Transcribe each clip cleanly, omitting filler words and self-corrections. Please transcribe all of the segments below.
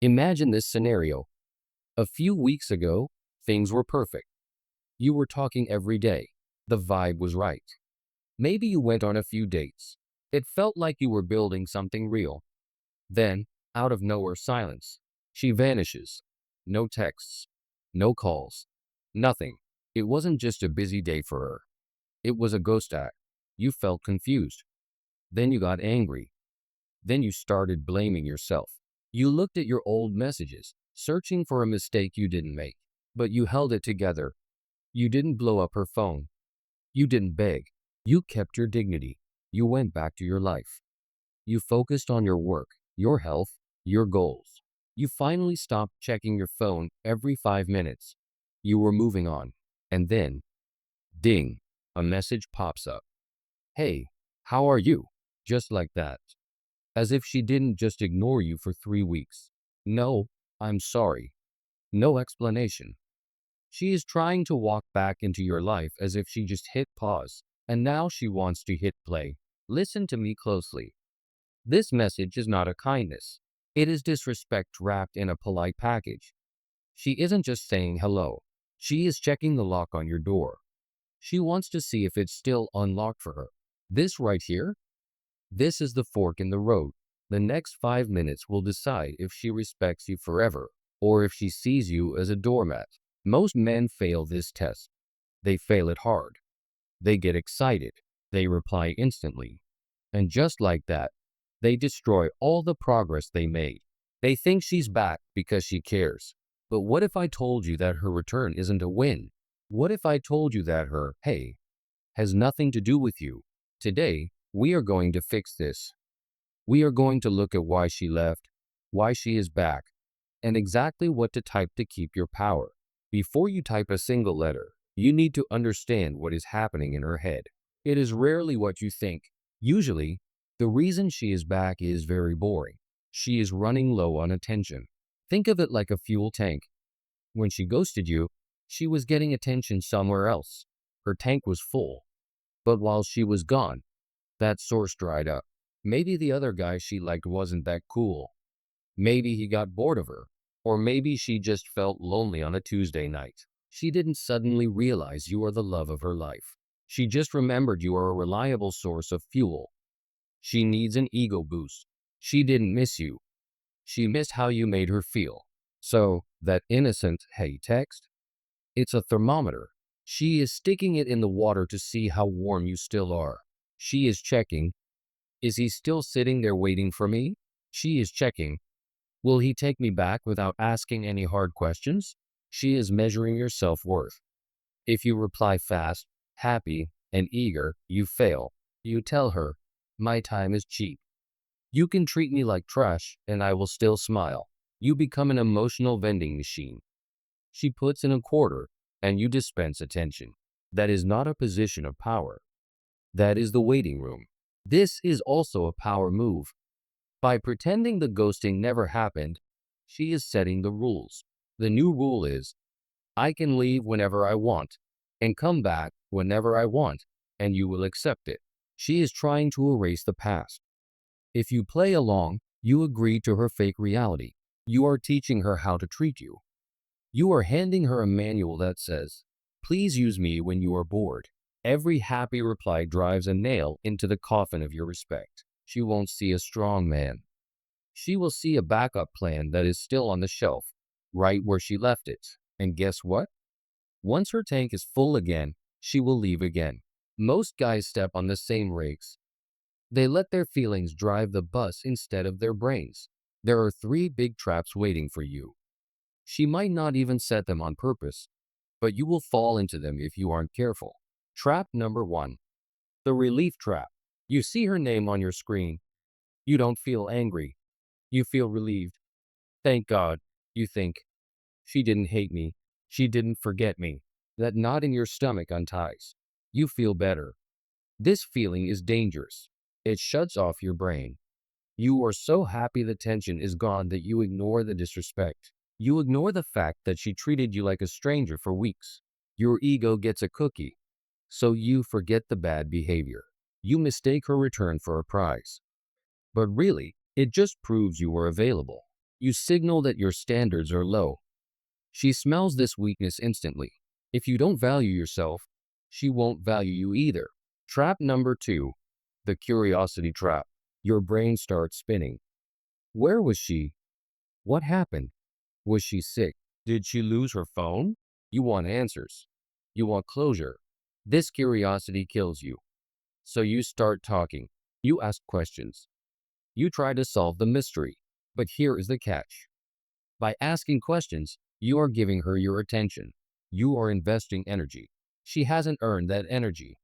Imagine this scenario. A few weeks ago, things were perfect. You were talking every day. The vibe was right. Maybe you went on a few dates. It felt like you were building something real. Then, out of nowhere silence. She vanishes. No texts. No calls. Nothing. It wasn't just a busy day for her. It was a ghost act. You felt confused. Then you got angry. Then you started blaming yourself. You looked at your old messages, searching for a mistake you didn't make. But you held it together. You didn't blow up her phone. You didn't beg. You kept your dignity. You went back to your life. You focused on your work, your health, your goals. You finally stopped checking your phone every 5 minutes. You were moving on. And then, ding, a message pops up. Hey, how are you? Just like that. As if she didn't just ignore you for 3 weeks. No, I'm sorry. No explanation. She is trying to walk back into your life as if she just hit pause, and now she wants to hit play. Listen to me closely. This message is not a kindness. It is disrespect wrapped in a polite package. She isn't just saying hello. She is checking the lock on your door. She wants to see if it's still unlocked for her. This right here, this is the fork in the road. The next 5 minutes will decide if she respects you forever or if she sees you as a doormat. Most men fail this test. They fail it hard. They get excited. They reply instantly. And just like that, they destroy all the progress they made. They think she's back because she cares. But what if I told you that her return isn't a win? What if I told you that her, hey, has nothing to do with you? Today, we are going to fix this. We are going to look at why she left, why she is back, and exactly what to type to keep your power. Before you type a single letter, you need to understand what is happening in her head. It is rarely what you think. Usually, the reason she is back is very boring. She is running low on attention. Think of it like a fuel tank. When she ghosted you, she was getting attention somewhere else. Her tank was full. But while she was gone, that source dried up. Maybe the other guy she liked wasn't that cool. Maybe he got bored of her. Or maybe she just felt lonely on a Tuesday night. She didn't suddenly realize you are the love of her life. She just remembered you are a reliable source of fuel. She needs an ego boost. She didn't miss you. She missed how you made her feel. So, that innocent, hey text, it's a thermometer. She is sticking it in the water to see how warm you still are. She is checking, is he still sitting there waiting for me? She is checking, will he take me back without asking any hard questions? She is measuring your self-worth. If you reply fast, happy, and eager, you fail. You tell her, my time is cheap. You can treat me like trash, and I will still smile. You become an emotional vending machine. She puts in a quarter, and you dispense attention. That is not a position of power. That is the waiting room. This is also a power move. By pretending the ghosting never happened, she is setting the rules. The new rule is, I can leave whenever I want and come back whenever I want, and you will accept it. She is trying to erase the past. If you play along, you agree to her fake reality. You are teaching her how to treat you. You are handing her a manual that says, please use me when you are bored. Every happy reply drives a nail into the coffin of your respect. She won't see a strong man. She will see a backup plan that is still on the shelf, right where she left it. And guess what? Once her tank is full again, she will leave again. Most guys step on the same rakes. They let their feelings drive the bus instead of their brains. There are 3 big traps waiting for you. She might not even set them on purpose, but you will fall into them if you aren't careful. Trap number 1. The relief trap. You see her name on your screen. You don't feel angry. You feel relieved. Thank God, you think. She didn't hate me. She didn't forget me. That knot in your stomach unties. You feel better. This feeling is dangerous. It shuts off your brain. You are so happy the tension is gone that you ignore the disrespect. You ignore the fact that she treated you like a stranger for weeks. Your ego gets a cookie, so you forget the bad behavior. You mistake her return for a prize. But really, it just proves you were available. You signal that your standards are low. She smells this weakness instantly. If you don't value yourself, she won't value you either. Trap number 2, the curiosity trap. Your brain starts spinning. Where was she? What happened? Was she sick? Did she lose her phone? You want answers. You want closure. This curiosity kills you. So you start talking. You ask questions. You try to solve the mystery. But here is the catch. By asking questions, you are giving her your attention. You are investing energy. She hasn't earned that energy.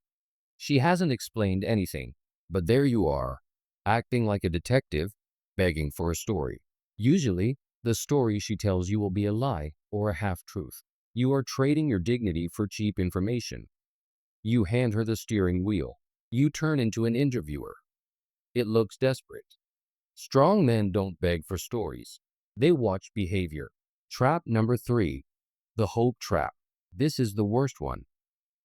She hasn't explained anything. But there you are, acting like a detective, begging for a story. Usually, the story she tells you will be a lie or a half-truth. You are trading your dignity for cheap information. You hand her the steering wheel. You turn into an interviewer. It looks desperate. Strong men don't beg for stories. They watch behavior. Trap number 3, the hope trap. This is the worst one.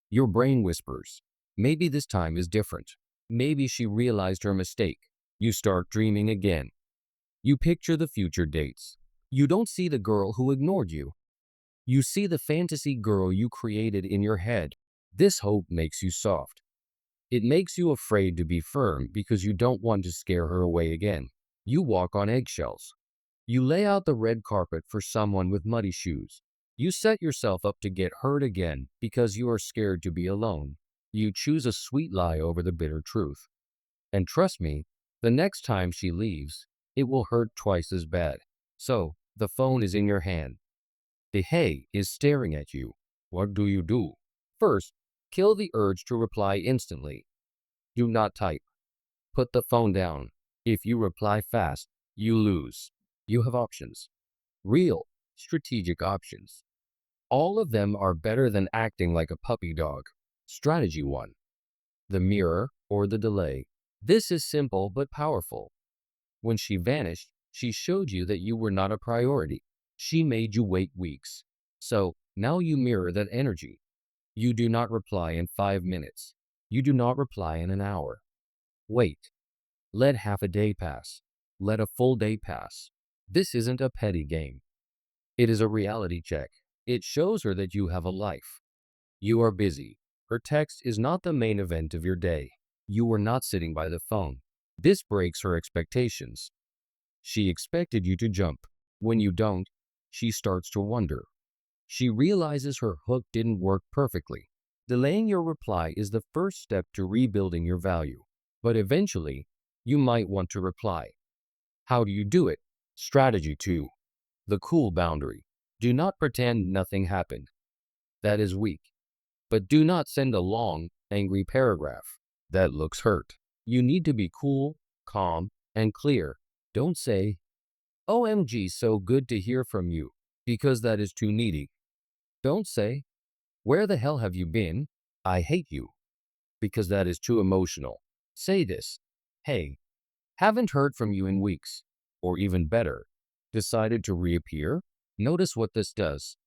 Your brain whispers, maybe this time is different. Maybe she realized her mistake. You start dreaming again. You picture the future dates. You don't see the girl who ignored you. You see the fantasy girl you created in your head. This hope makes you soft. It makes you afraid to be firm because you don't want to scare her away again. You walk on eggshells. You lay out the red carpet for someone with muddy shoes. You set yourself up to get hurt again because you are scared to be alone. You choose a sweet lie over the bitter truth. And trust me, the next time she leaves, it will hurt twice as bad. So, the phone is in your hand. The hey is staring at you. What do you do? First, kill the urge to reply instantly. Do not type. Put the phone down. If you reply fast, you lose. You have options. Real, strategic options. All of them are better than acting like a puppy dog. Strategy 1. The mirror or the delay. This is simple but powerful. When she vanished, she showed you that you were not a priority. She made you wait weeks. So, now you mirror that energy. You do not reply in 5 minutes. You do not reply in an hour. Wait. Let half a day pass. Let a full day pass. This isn't a petty game. It is a reality check. It shows her that you have a life. You are busy. Her text is not the main event of your day. You were not sitting by the phone. This breaks her expectations. She expected you to jump. When you don't, she starts to wonder. She realizes her hook didn't work perfectly. Delaying your reply is the first step to rebuilding your value. But eventually, you might want to reply. How do you do it? Strategy 2. The cool boundary. Do not pretend nothing happened. That is weak. But do not send a long, angry paragraph. That looks hurt. You need to be cool, calm, and clear. Don't say, OMG, so good to hear from you, because that is too needy. Don't say, where the hell have you been? I hate you, because that is too emotional. Say this, hey, haven't heard from you in weeks. Or even better, decided to reappear? Notice what this does.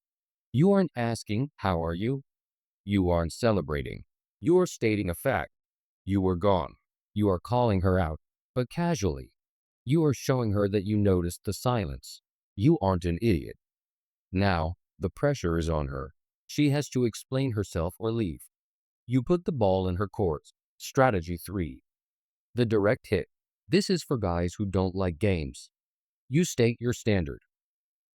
You aren't asking, how are you? You aren't celebrating. You are stating a fact. You were gone. You are calling her out, but casually. You are showing her that you noticed the silence. You aren't an idiot. Now, the pressure is on her. She has to explain herself or leave. You put the ball in her court. Strategy 3. The direct hit. This is for guys who don't like games. You state your standard.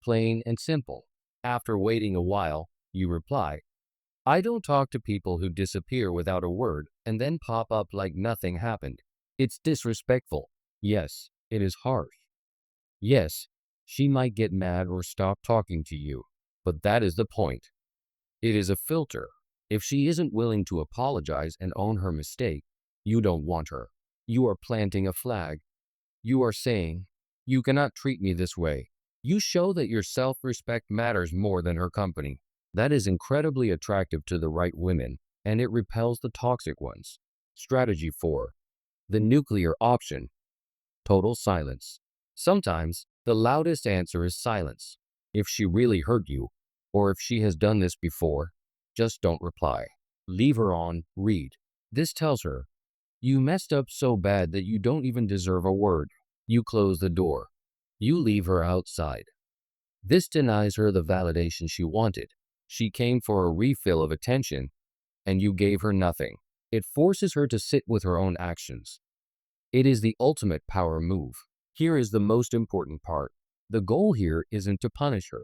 Plain and simple. After waiting a while, you reply, I don't talk to people who disappear without a word and then pop up like nothing happened. It's disrespectful. Yes, it is harsh. Yes, she might get mad or stop talking to you, but that is the point. It is a filter. If she isn't willing to apologize and own her mistake, you don't want her. You are planting a flag. You are saying, you cannot treat me this way. You show that your self-respect matters more than her company. That is incredibly attractive to the right women, and it repels the toxic ones. Strategy 4. The nuclear option. Total silence. Sometimes, the loudest answer is silence. If she really hurt you, or if she has done this before, just don't reply. Leave her on read. This tells her, you messed up so bad that you don't even deserve a word. You close the door. You leave her outside. This denies her the validation she wanted. She came for a refill of attention, and you gave her nothing. It forces her to sit with her own actions. It is the ultimate power move. Here is the most important part. The goal here isn't to punish her.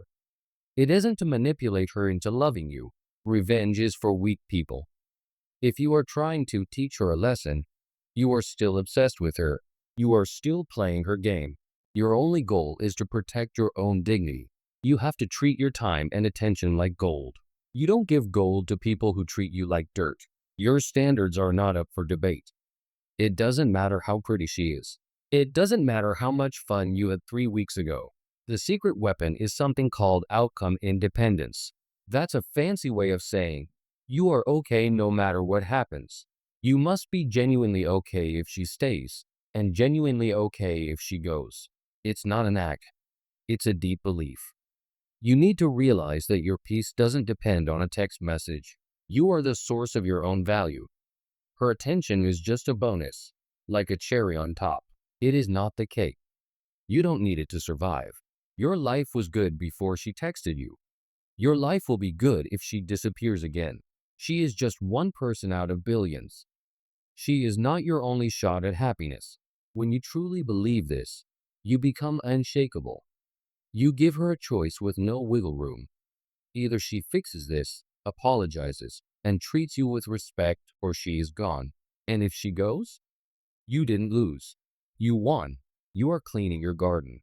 It isn't to manipulate her into loving you. Revenge is for weak people. If you are trying to teach her a lesson, you are still obsessed with her. You are still playing her game. Your only goal is to protect your own dignity. You have to treat your time and attention like gold. You don't give gold to people who treat you like dirt. Your standards are not up for debate. It doesn't matter how pretty she is. It doesn't matter how much fun you had 3 weeks ago. The secret weapon is something called outcome independence. That's a fancy way of saying, you are okay no matter what happens. You must be genuinely okay if she stays, and genuinely okay if she goes. It's not an act. It's a deep belief. You need to realize that your peace doesn't depend on a text message. You are the source of your own value. Her attention is just a bonus, like a cherry on top. It is not the cake. You don't need it to survive. Your life was good before she texted you. Your life will be good if she disappears again. She is just one person out of billions. She is not your only shot at happiness. When you truly believe this, you become unshakable. You give her a choice with no wiggle room. Either she fixes this, apologizes, and treats you with respect, or she is gone. And if she goes, you didn't lose. You won. You are cleaning your garden.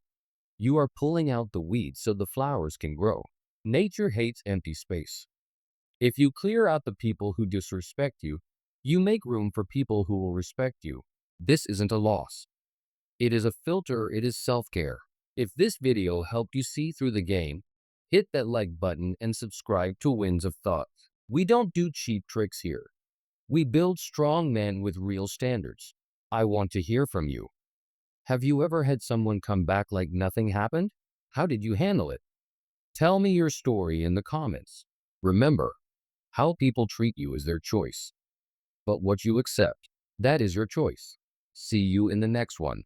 You are pulling out the weeds so the flowers can grow. Nature hates empty space. If you clear out the people who disrespect you, you make room for people who will respect you. This isn't a loss. It is a filter. It is self-care. If this video helped you see through the game, hit that like button and subscribe to Winds of Thought. We don't do cheap tricks here. We build strong men with real standards. I want to hear from you. Have you ever had someone come back like nothing happened? How did you handle it? Tell me your story in the comments. Remember, how people treat you is their choice. But what you accept, that is your choice. See you in the next one.